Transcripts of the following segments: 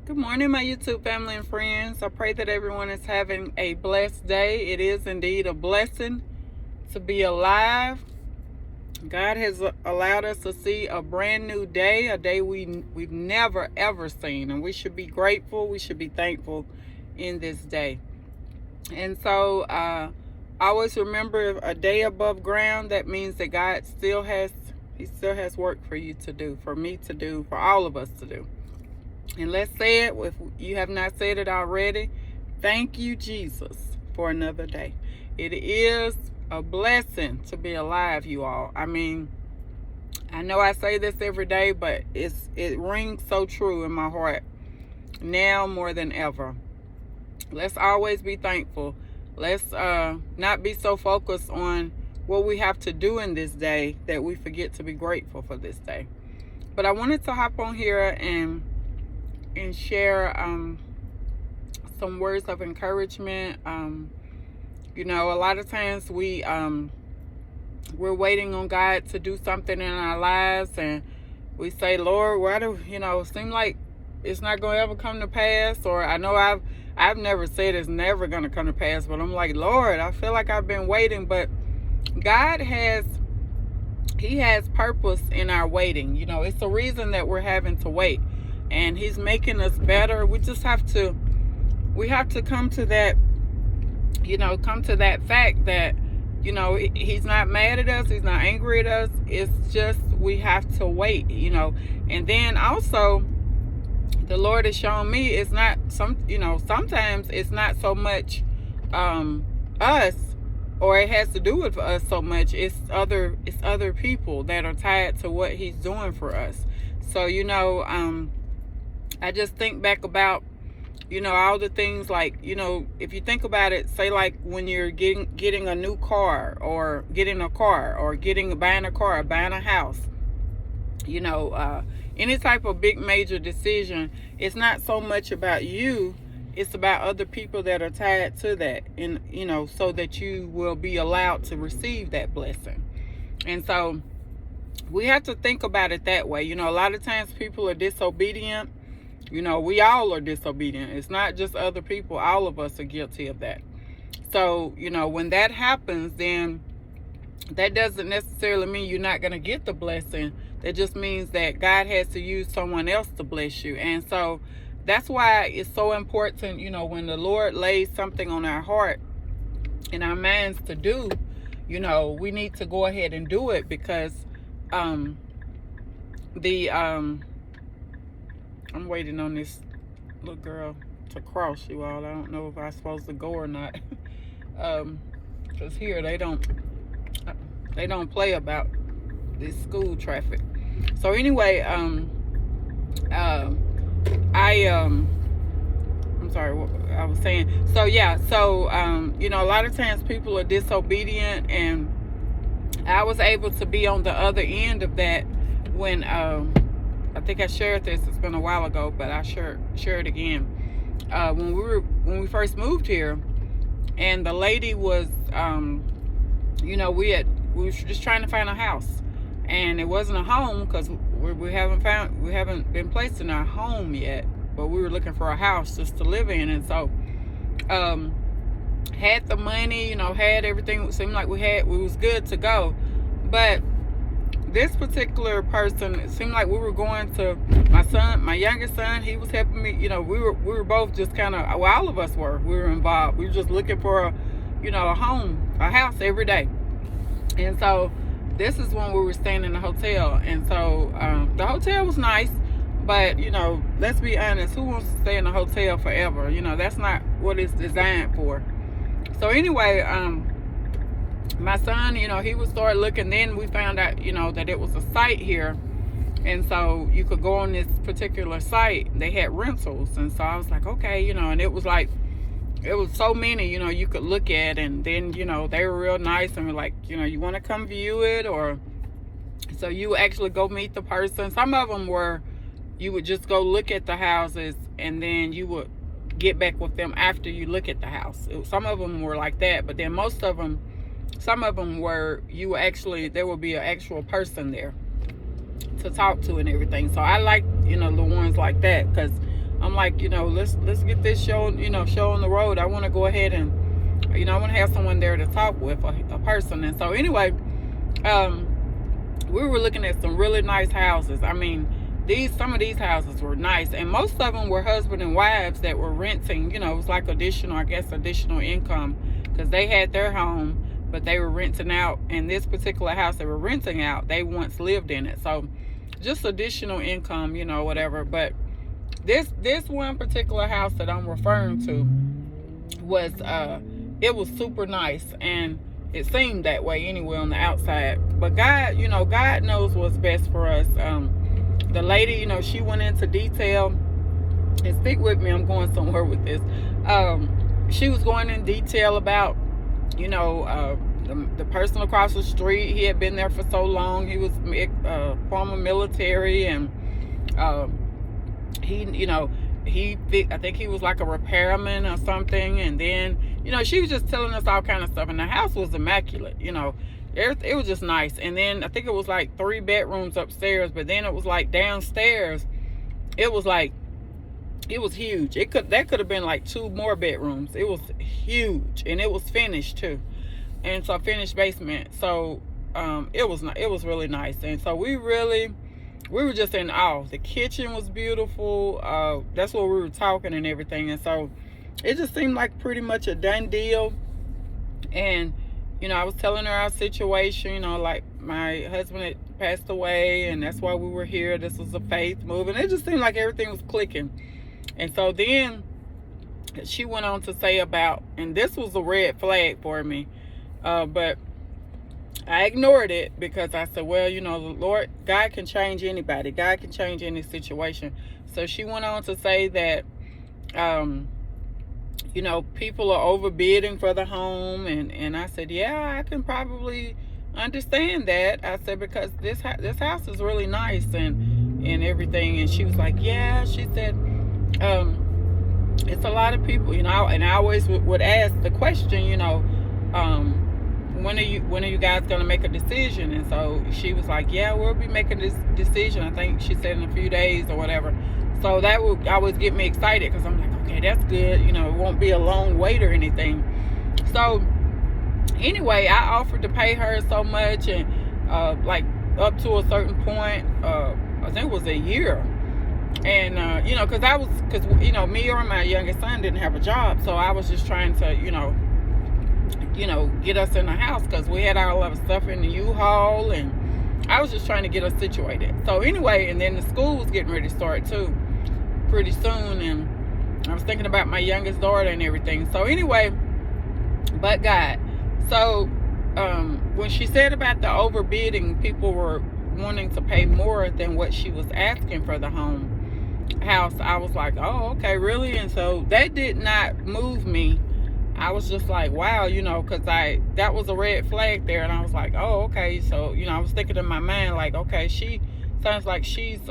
Good morning, my YouTube family and friends. I pray that everyone is having a blessed day. It is indeed a blessing to be alive. God has allowed us to see a brand new day, a day we've never ever seen, and we should be grateful. We should be thankful in this day. And so, always remember, a day above ground. That means that God He still has work for you to do, for me to do, for all of us to do. And let's say it, if you have not said it already, thank you, Jesus, for another day. It is a blessing to be alive, you all. I mean, I know I say this every day, but it rings so true in my heart now more than ever. Let's always be thankful. Let's not be so focused on what we have to do in this day that we forget to be grateful for this day. But I wanted to hop on here and share some words of encouragement. A lot of times we're waiting on God to do something in our lives, and we say, Lord, why do it seem like it's not going to ever come to pass? Or I know I've never said it's never going to come to pass, but I'm like, Lord, I feel like I've been waiting. But God He has purpose in our waiting. It's the reason that we're having to wait, and He's making us better. We have to come to that, fact that, He's not mad at us. He's not angry at us. It's just, we have to wait, and then also the Lord has shown me it's not sometimes it's not so much, us, or it has to do with us so much. It's other people that are tied to what He's doing for us. So, I just think back about, all the things, like, if you think about it, say like when you're getting a new car, or getting a car, or buying a car, or buying a house, any type of big major decision, it's not so much about you, it's about other people that are tied to that, and, so that you will be allowed to receive that blessing. And so we have to think about it that way. A lot of times people are disobedient. We all are disobedient. It's not just other people. All of us are guilty of that. So, when that happens, then that doesn't necessarily mean you're not going to get the blessing. That just means that God has to use someone else to bless you. And so that's why it's so important, when the Lord lays something on our heart and our minds to do, we need to go ahead and do it, because I'm waiting on this little girl to cross, you all. I don't know if I'm supposed to go or not. Because here they don't play about this school traffic. So anyway, I'm sorry, what I was saying. So yeah, a lot of times people are disobedient, and I was able to be on the other end of that when I think I shared this. It's been a while ago, but I share it again. When we first moved here, and the lady was, we were just trying to find a house, and it wasn't a home, because we haven't been placed in our home yet, but we were looking for a house just to live in. And so, had the money, had everything. It seemed like we was good to go, but this particular person, it seemed like we were going to, my youngest son, he was helping me. We were both just kind of, well, all of us we were involved. We were just looking for a home, a house every day. And so this is when we were staying in the hotel. And so the hotel was nice, but let's be honest, who wants to stay in a hotel forever? That's not what it's designed for. So anyway, my son, he would start looking. Then we found out, that it was a site here. And so you could go on this particular site. They had rentals. And so I was like, okay, and it was so many, you could look at. And then, they were real nice. And we're like, you want to come view it? Or so you actually go meet the person. Some of them were, you would just go look at the houses, and then you would get back with them after you look at the house. Some of them were like that. But then some of them were, there would be an actual person there to talk to and everything. So I like, the ones like that, because I'm like, let's get this show on the road. I want to go ahead and, I want to have someone there to talk with, a person. And so anyway, we were looking at some really nice houses. I mean, some of these houses were nice, and most of them were husband and wives that were renting. It was like additional income, because they had their home, but they were renting out. And this particular house they were renting out, they once lived in it. So just additional income, whatever. But this one particular house that I'm referring to was it was super nice, and it seemed that way anyway on the outside. But God, God knows what's best for us. The lady, she went into detail, and stick with me, I'm going somewhere with this. She was going in detail about, the person across the street. He had been there for so long. He was former military, and I think he was like a repairman or something. And then, she was just telling us all kind of stuff, and the house was immaculate. It was just nice. And then I think it was like 3 bedrooms upstairs, but then it was like downstairs, it was huge. That could have been like 2 more bedrooms. It was huge, and it was finished too, and so finished basement. So it was really nice. And so we were just in awe. The kitchen was beautiful. That's what we were talking and everything. And so it just seemed like pretty much a done deal. And I was telling her our situation, like my husband had passed away, and that's why we were here. This was a faith move, and it just seemed like everything was clicking. And so then she went on to say about, and this was a red flag for me, but I ignored it, because I said, well, the Lord, God can change anybody. God can change any situation. So she went on to say that, people are overbidding for the home. And I said, yeah, I can probably understand that. I said, because this house is really nice and everything. And she was like, yeah, she said, it's a lot of people, and I always would ask the question, when are you guys going to make a decision? And so she was like, yeah, we'll be making this decision, I think she said, in a few days or whatever. So that would always get me excited, because I'm like, okay, that's good. It won't be a long wait or anything. So anyway, I offered to pay her so much, and like up to a certain point, I think it was a year. And because me or my youngest son didn't have a job, so I was just trying to get us in the house, because we had our lot of stuff in the U-Haul, and I was just trying to get us situated. So anyway, and then the school was getting ready to start too pretty soon, and I was thinking about my youngest daughter and everything. So anyway, but God. So when she said about the overbidding, people were wanting to pay more than what she was asking for the house, I was like, oh, okay, really? And so that did not move me. I was just like, wow, because that was a red flag there. And I was like, oh, okay. So, I was thinking in my mind, like, okay, she sounds like she's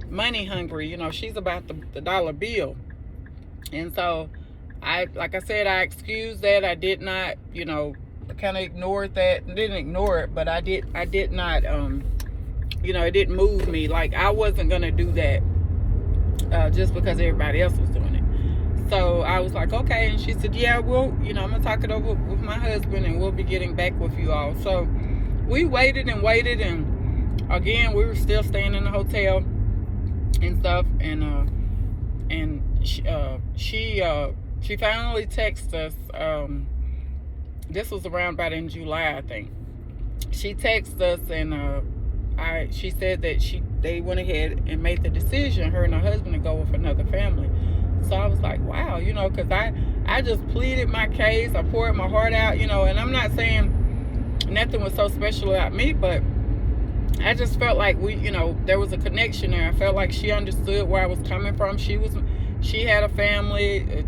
money hungry. She's about the dollar bill. And so like I said, I excused that. I did not, kind of ignored that. Didn't ignore it, but I did not, it didn't move me. Like, I wasn't going to do that just because everybody else was doing it. So I was like, okay. And she said, yeah, well, I'm going to talk it over with my husband, and we'll be getting back with you all. So we waited. And again, we were still staying in the hotel and stuff. And she finally texted us. This was around about in July, I think. She texted us, and she said that they went ahead and made the decision, her and her husband, to go with another family. So I was like, wow, because I just pleaded my case. I poured my heart out, and I'm not saying nothing was so special about me, but I just felt like there was a connection there. I felt like she understood where I was coming from. She had a family,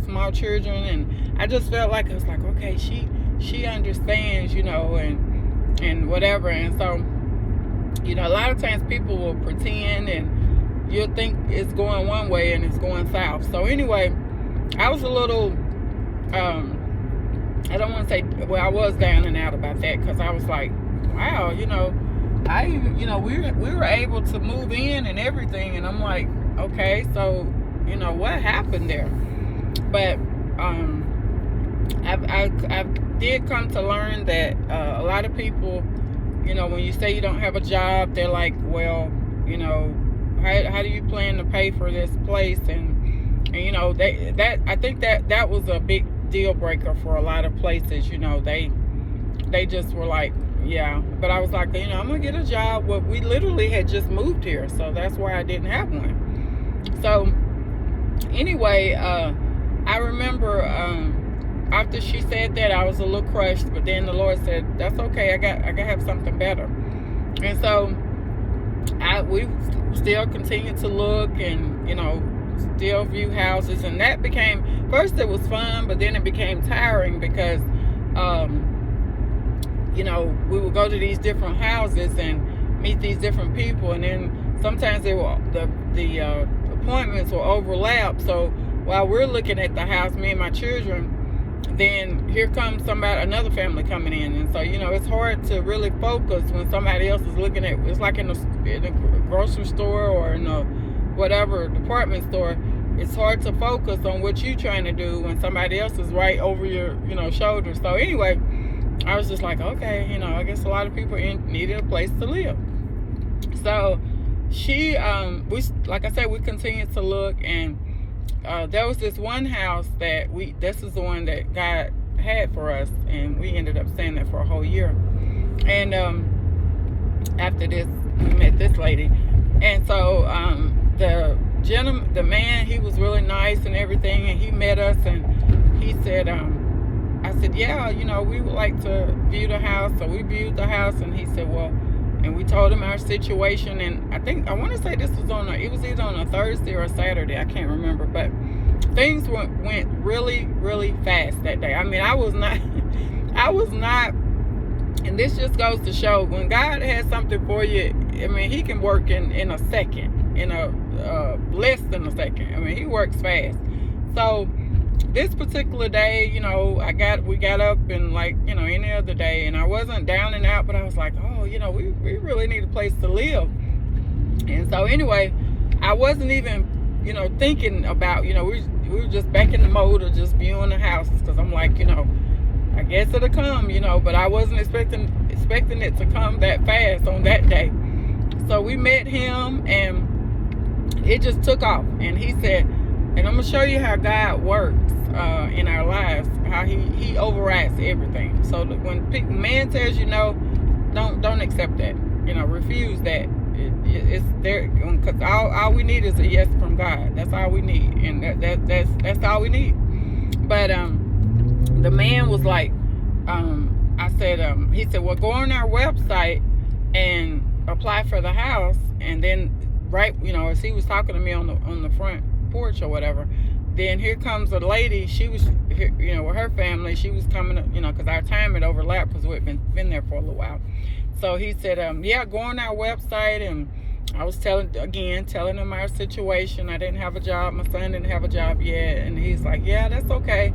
small children, and I just felt like, I was like, okay, she understands, and whatever. And so, a lot of times people will pretend, and you'll think it's going one way and it's going south. So anyway, I was a little, I don't want to say, well, I was down and out about that, because I was like, wow, we were able to move in and everything. And I'm like, okay, so, you know, what happened there? But I did come to learn that a lot of people, you know, when you say you don't have a job, they're like, well, you know, how do you plan to pay for this place? And you know, I think that was a big deal breaker for a lot of places. You know, they just were like, yeah. But I was like, you know, I'm gonna get a job. Well, we literally had just moved here, so that's why I didn't have one. So anyway, I remember after she said that, I was a little crushed, but then the Lord said, that's okay, I gotta have something better. And so we still continued to look, and, you know, still view houses. And that became, first it was fun, but then it became tiring because you know, we would go to these different houses and meet these different people, and then sometimes they were the appointments will overlap. So while we're looking at the house, me and my children, then here comes another family coming in. And so, you know, it's hard to really focus when somebody else is looking at, it's like in a grocery store or in a whatever department store. It's hard to focus on what you're trying to do when somebody else is right over your, you know, shoulder. So anyway, I was just like, okay, you know, I guess a lot of people needed a place to live. So like I said, we continued to look, and there was this one house that this is the one that God had for us, and we ended up staying there for a whole year. And after this, we met this lady. And so the man, he was really nice and everything, and he met us, and he said, I said, yeah, you know, we would like to view the house. So we viewed the house, and he said, well, and we told him our situation. And I want to say this was it was either on a Thursday or a Saturday, I can't remember, but things went really, really fast that day. I mean, I was not, and this just goes to show, when God has something for you, I mean, he can work in a second, in a less than a second. I mean, he works fast. So this particular day, you know, we got up, and like, you know, any other day, and I wasn't down and out, but I was like, oh, you know, we really need a place to live. And so anyway, I wasn't even, you know, thinking about, you know, we were just back in the mode of just viewing the houses, because I'm like, you know, I guess it'll come, you know, but I wasn't expecting it to come that fast on that day. So we met him, and it just took off. And he said, and I'm gonna show you how God works in our lives, how he overrides everything. So that when man tells you no, don't accept that. You know, refuse that. It's there, because all we need is a yes from God. That's all we need, and that's all we need. But the man was like, I said, he said, well, go on our website and apply for the house. And then, right, you know, as he was talking to me on the front porch or whatever, then here comes a lady. She was here, you know, with her family. She was coming, you know, because our time had overlapped, because we'd been there for a little while. So he said, yeah, go on our website. And I was telling him our situation. I didn't have a job. My son didn't have a job yet. And he's like, yeah, that's okay.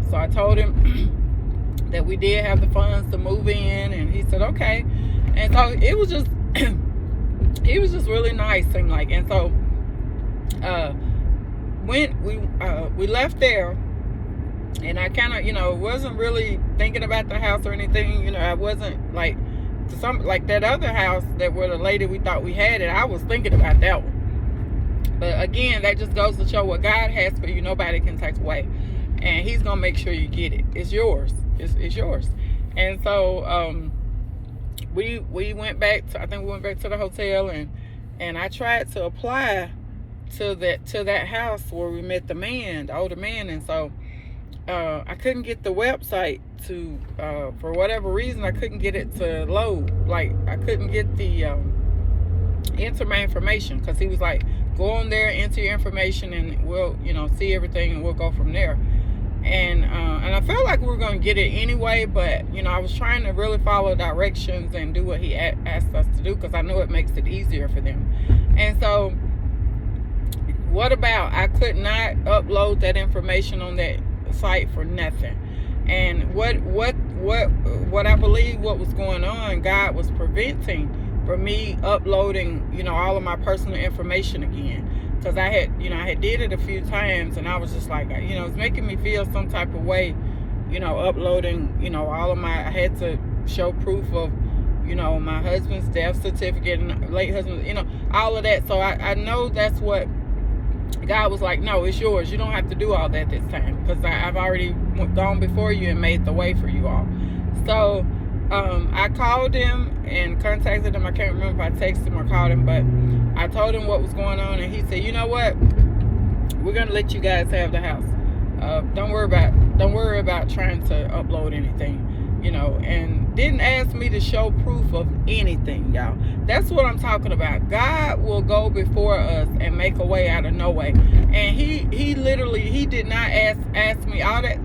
So I told him that we did have the funds to move in, and he said, okay. And so it was just, he was just really nice, seemed like. And so when we left there, and I kind of, you know, wasn't really thinking about the house or anything. You know, I wasn't like that other house that where the lady we thought we had it. I was thinking about that one. But again, that just goes to show what God has for you, nobody can take away. And he's gonna make sure you get it. It's yours. It's yours. And so we went back to, I think we went back to the hotel, and I tried to apply to that house where we met the older man. And so I couldn't get the website to for whatever reason, I couldn't get it to load. Like, I couldn't get the enter my information, because he was like, go on there, enter your information, and we'll, you know, see everything, and we'll go from there. And I felt like we were going to get it anyway, but, you know, I was trying to really follow directions and do what he asked us to do, because I know it makes it easier for them. And so what about, I could not upload that information on that site for nothing. And what I believe what was going on, God was preventing from me uploading, you know, all of my personal information again. because I had did it a few times, and I was just like, it's making me feel some type of way, uploading, all of I had to show proof of, my husband's death certificate and late husband, all of that. So I know that's what God was like, no, it's yours. You don't have to do all that this time, because I've already gone before you and made the way for you all. So I called him and contacted him. I can't remember if I texted him or called him, but I told him what was going on, and he said, you know what, we're gonna let you guys have the house. Don't worry about trying to upload anything, and didn't ask me to show proof of anything, y'all. That's what I'm talking about. God will go before us and make a way out of no way. And he literally did not ask me all that,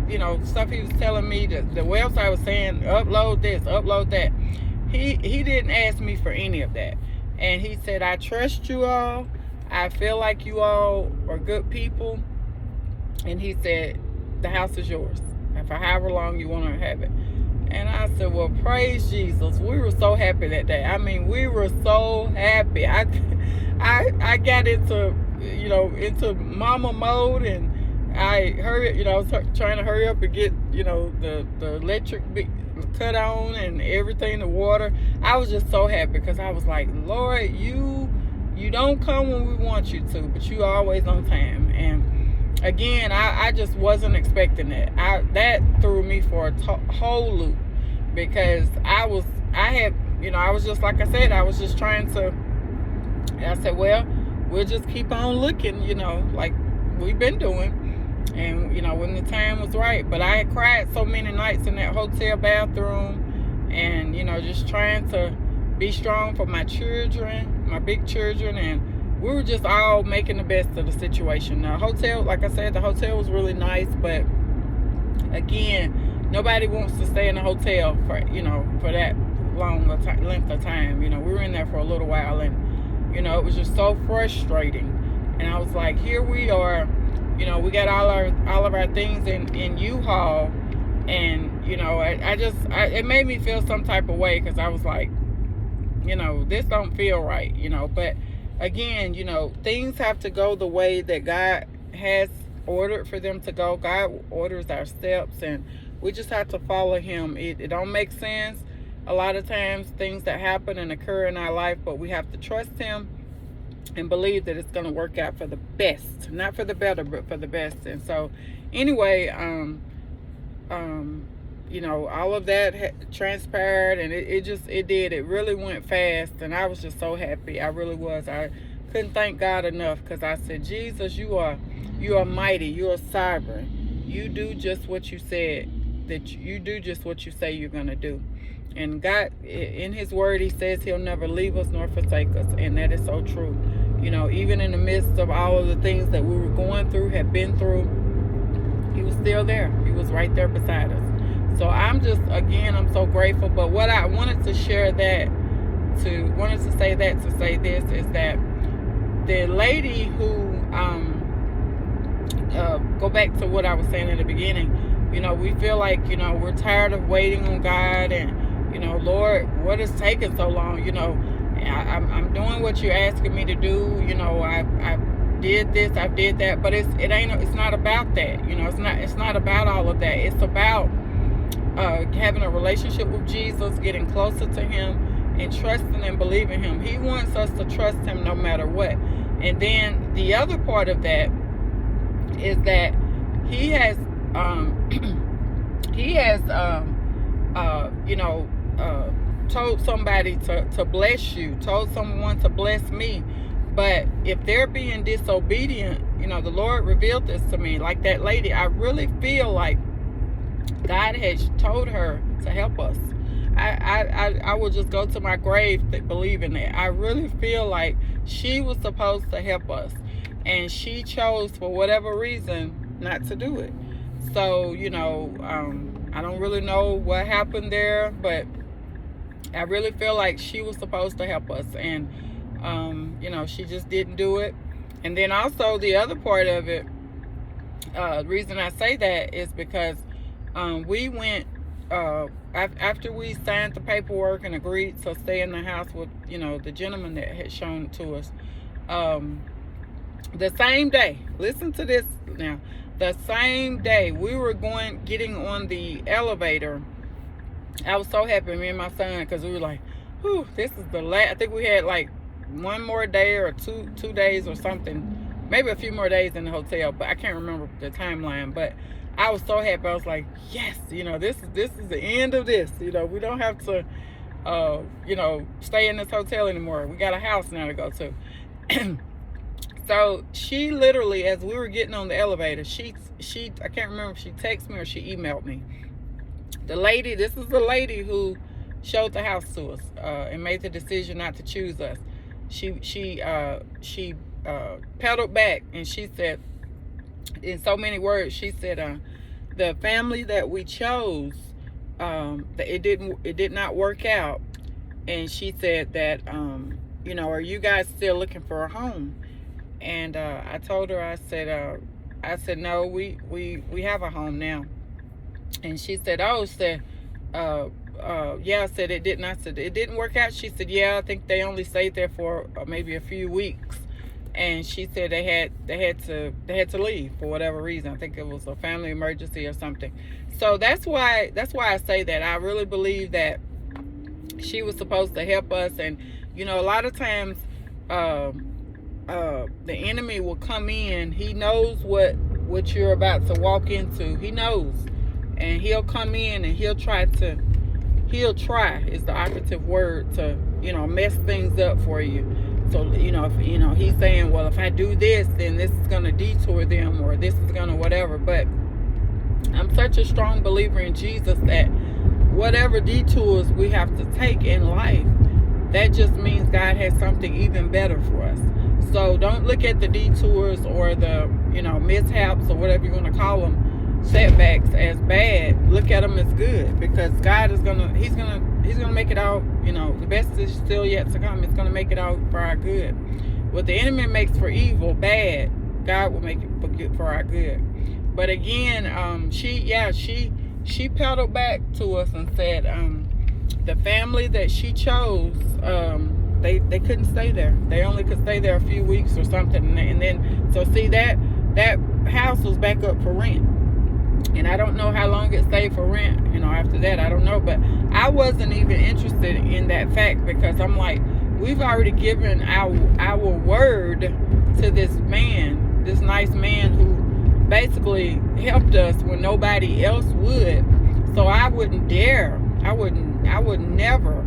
stuff he was telling me, the website was saying upload this, upload that. He didn't ask me for any of that. And he said, I trust you all. I feel like you all are good people. And he said, the house is yours, and for however long you want to have it. And I said, well, praise Jesus. We were so happy that day. I mean, we were so happy. I got into, into mama mode, and I hurried, I was trying to hurry up and get, the electric cut on and everything, the water. I was just so happy, because I was like, Lord, you don't come when we want you to, but you always on time. And again, I just wasn't expecting that. That threw me for a whole loop, because I was just, like I said, I was just trying to, I said, well, we'll just keep on looking, like we've been doing. And, when the time was right. But I had cried so many nights in that hotel bathroom, and, just trying to be strong for my children, my big children, and we were just all making the best of the situation. The hotel, like I said, the hotel was really nice, but again, nobody wants to stay in a hotel for, for that long length of time. We were in there for a little while, and, it was just so frustrating. And I was like, here we are, we got all of our things in U-Haul, and, it made me feel some type of way, because I was like, this don't feel right, but again, things have to go the way that God has ordered for them to go. God orders our steps, and we just have to follow him. It don't make sense a lot of times, things that happen and occur in our life, but we have to trust him and believe that it's going to work out for the best, not for the better, but for the best. And so anyway, all of that transpired, and it really went fast, and I was just so happy. I really was. I couldn't thank God enough, because I said, Jesus, you are mighty, you are sovereign, you do just what you said, that you do just what you say you're going to do. And God, in his word, he says he'll never leave us nor forsake us, and that is so true. Even in the midst of all of the things that we were going through, have been through, he was still there. He was right there beside us. So I'm so grateful. But what I wanted to share to say this is that the lady who, go back to what I was saying in the beginning, we feel like, we're tired of waiting on God, and, Lord, what is taking so long? I'm doing what you're asking me to do. I did this, I did that, but it's not about that. It's not about all of that. It's about having a relationship with Jesus, getting closer to him, and trusting and believing him. He wants us to trust him no matter what. And then the other part of that is that he has told somebody to bless you, told someone to bless me. But if they're being disobedient, the Lord revealed this to me, like that lady. I really feel like God has told her to help us. I will just go to my grave believing that. I really feel like she was supposed to help us, and she chose, for whatever reason, not to do it. So, I don't really know what happened there, but I really feel like she was supposed to help us, and she just didn't do it. And then also the other part of it, the reason I say that is because we went, after we signed the paperwork and agreed to stay in the house with, the gentleman that had shown it to us, The same day, listen to this now. The same day we were getting on the elevator, I was so happy, me and my son, because we were like, whew, this is the last. I think we had like one more day or two days or something, maybe a few more days in the hotel, but I can't remember the timeline. But I was so happy. I was like, yes, this is the end of this. We don't have to, stay in this hotel anymore. We got a house now to go to. So she literally, as we were getting on the elevator, she I can't remember if she texted me or she emailed me. This is the lady who showed the house to us and made the decision not to choose us. She pedaled back, and she said, in so many words, she said, the family that we chose, it did not work out. And she said that, are you guys still looking for a home? And I told her, I said, no, we have a home now. And she said, yeah. I said, it didn't. I said, it didn't work out. She said, yeah, I think they only stayed there for maybe a few weeks. And she said they had to leave for whatever reason. I think it was a family emergency or something. So that's why I say that. I really believe that she was supposed to help us. And a lot of times the enemy will come in. He knows what you're about to walk into. He knows. And he'll come in and he'll try is the operative word, to mess things up for you. So if he's saying, well, if I do this, then this is going to detour them, or this is going to whatever. But I'm such a strong believer in Jesus that whatever detours we have to take in life, that just means God has something even better for us. So don't look at the detours or the mishaps or whatever you want to call them, setbacks, as bad. Look at them as good, because God is he's gonna make it out. The best is still yet to come. It's gonna make it out for our good. What the enemy makes for evil, bad, God will make it for our good. But again, she pedaled back to us and said, the family that she chose, they couldn't stay there. They only could stay there a few weeks or something, and then so see that house was back up for rent. And I don't know how long it stayed for rent, after that, I don't know. But I wasn't even interested in that fact, because I'm like, we've already given our word to this man, this nice man who basically helped us when nobody else would. So I wouldn't dare, I would never,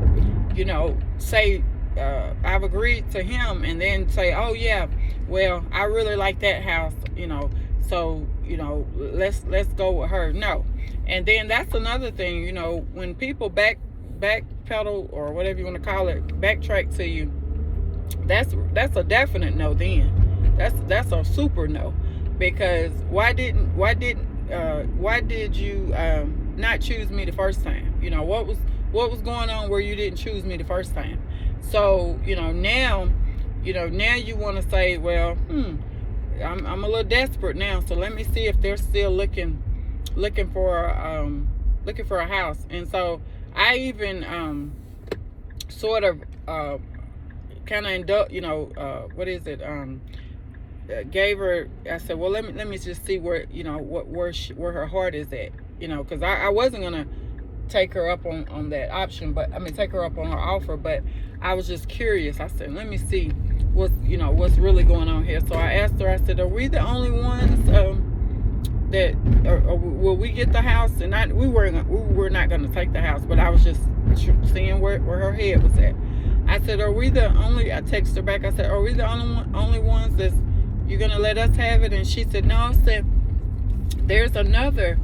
say, I've agreed to him and then say, oh yeah, well, I really like that house, so let's go with her. No. And then that's another thing, when people backpedal, or whatever you want to call it, backtrack to you, that's a definite no. Then that's a super no. Because why did you not choose me the first time? What was going on where you didn't choose me the first time? So now you want to say, well, I'm a little desperate now, so let me see if they're still looking for a house. And so I even sort of kind of gave her. I said, well, let me just see where where her heart is at, because I wasn't gonna take her up on that option, but take her up on her offer, but I was just curious. I said, let me see what's really going on here. So I asked her, I said, are we the only ones that or will we get the house? And we were not going to take the house, but I was just seeing where her head was at. I said, are we the only, I texted her back, I said, are we the only ones that's, you're going to let us have it? And she said, no. I said, there's another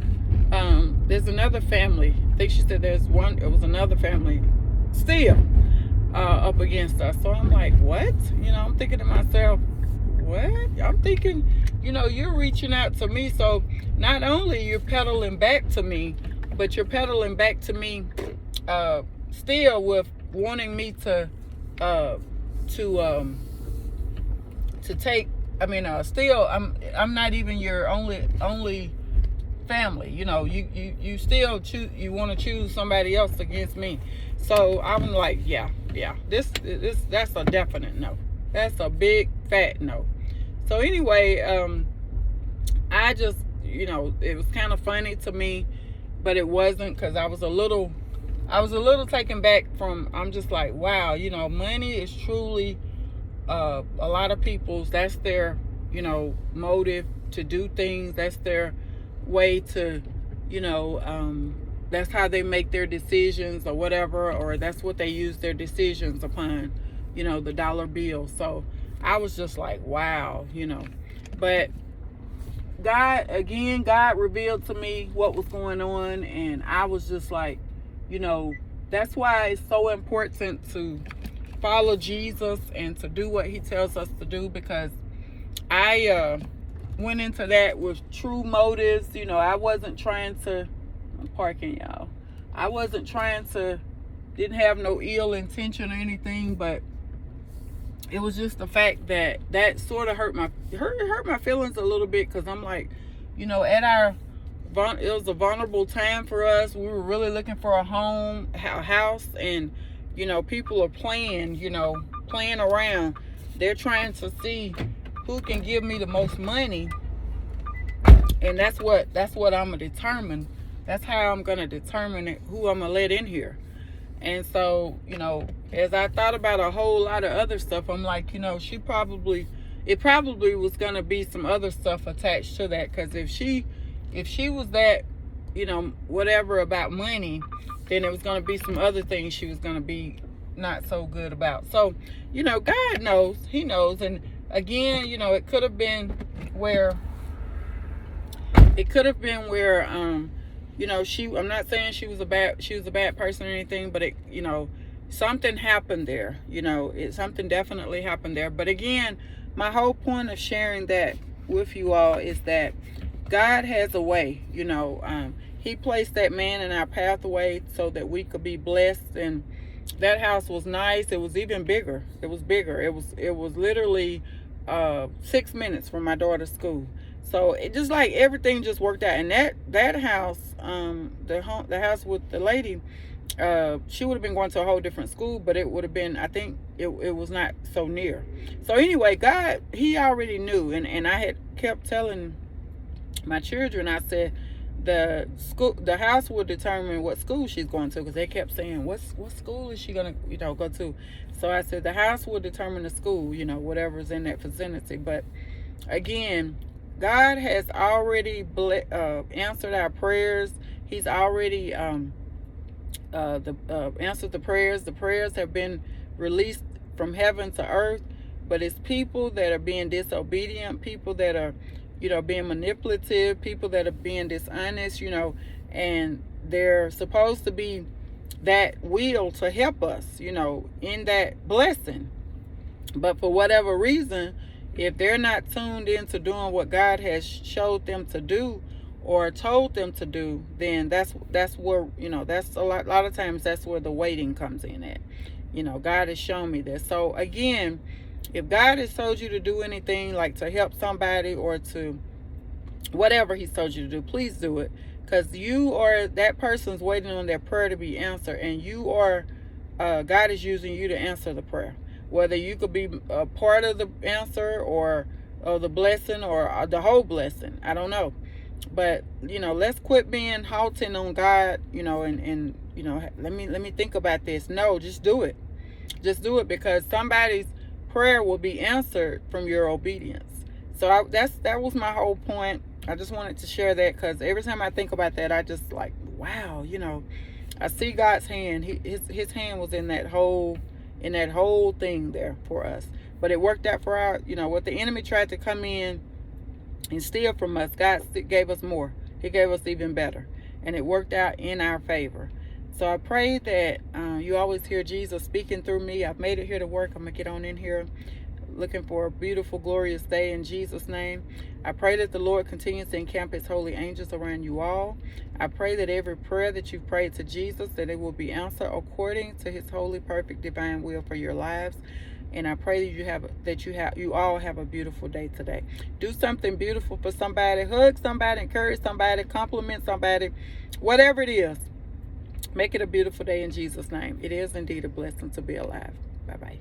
family. I think she said it was another family still up against us. So I'm like, what? I'm thinking to myself, what? I'm thinking, you're reaching out to me. So not only you're pedaling back to me, but you're pedaling back to me still with wanting me to take, still I'm not even your only family. You still choose, you want to choose somebody else against me. So I'm like, yeah, that's a definite no. That's a big fat no. So anyway, I just, it was kind of funny to me, but it wasn't, because I was a little taken back from, I'm just like, wow, money is truly a lot of people's, that's their, motive to do things. That's their way to, that's how they make their decisions or whatever, or that's what they use their decisions upon, the dollar bill. So I was just like, wow, but God revealed to me what was going on, and I was just like, that's why it's so important to follow Jesus and to do what he tells us to do, because I went into that with true motives. I wasn't trying to, I'm parking, y'all. I wasn't trying to, didn't have no ill intention or anything, but it was just the fact that sort of hurt my feelings a little bit, because I'm like, it was a vulnerable time for us. We were really looking for a home, a house, and people are playing around. They're trying to see who can give me the most money, and that's what I'm gonna determine. That's how I'm gonna determine who I'm gonna let in here. And so, as I thought about a whole lot of other stuff, I'm like, it probably was going to be some other stuff attached to that. Because if she was that, whatever about money, then it was going to be some other things she was going to be not so good about. So, God knows. He knows. And again, it could have been where, I'm not saying she was a bad person or anything, but something happened there. Something definitely happened there. But again, my whole point of sharing that with you all is that God has a way. He placed that man in our pathway so that we could be blessed. And that house was nice. It was even bigger. It was bigger. It was literally 6 minutes from my daughter's school. So it just like everything just worked out. And that house, the house with the lady, she would have been going to a whole different school, but it would have been, I think it was not so near. So anyway, God, he already knew. And I had kept telling my children, I said, the house will determine what school she's going to, because they kept saying, what school is she going to, go to? So I said, the house will determine the school, whatever's in that vicinity. But again, God has already answered our prayers. He's already answered the prayers. The prayers have been released from heaven to earth. But it's people that are being disobedient, people that are, being manipulative, people that are being dishonest, and they're supposed to be that will to help us, in that blessing. But for whatever reason, if they're not tuned into doing what God has showed them to do or told them to do, then that's where, that's a lot of times that's where the waiting comes in at. God has shown me this. So again, if God has told you to do anything, like to help somebody or to whatever he's told you to do, please do it. Because that person's waiting on their prayer to be answered, and God is using you to answer the prayer. Whether you could be a part of the answer or the blessing or the whole blessing, I don't know. But let's quit being halting on God. And let me think about this. No, just do it. Just do it, because somebody's prayer will be answered from your obedience. So that was my whole point. I just wanted to share that, because every time I think about that, I just like, wow, I see God's hand. His hand was in that whole thing there for us. But it worked out for our, what the enemy tried to come in and steal from us, God gave us more. He gave us even better. And it worked out in our favor. So I pray that you always hear Jesus speaking through me. I've made it here to work. I'm going to get on in here. Looking for a beautiful, glorious day in Jesus' name. I pray that the Lord continues to encamp his holy angels around you all. I pray that every prayer that you've prayed to Jesus, that it will be answered according to his holy, perfect, divine will for your lives. And I pray that you all have a beautiful day today. Do something beautiful for somebody. Hug somebody, encourage somebody, compliment somebody, whatever it is. Make it a beautiful day in Jesus' name. It is indeed a blessing to be alive. Bye-bye.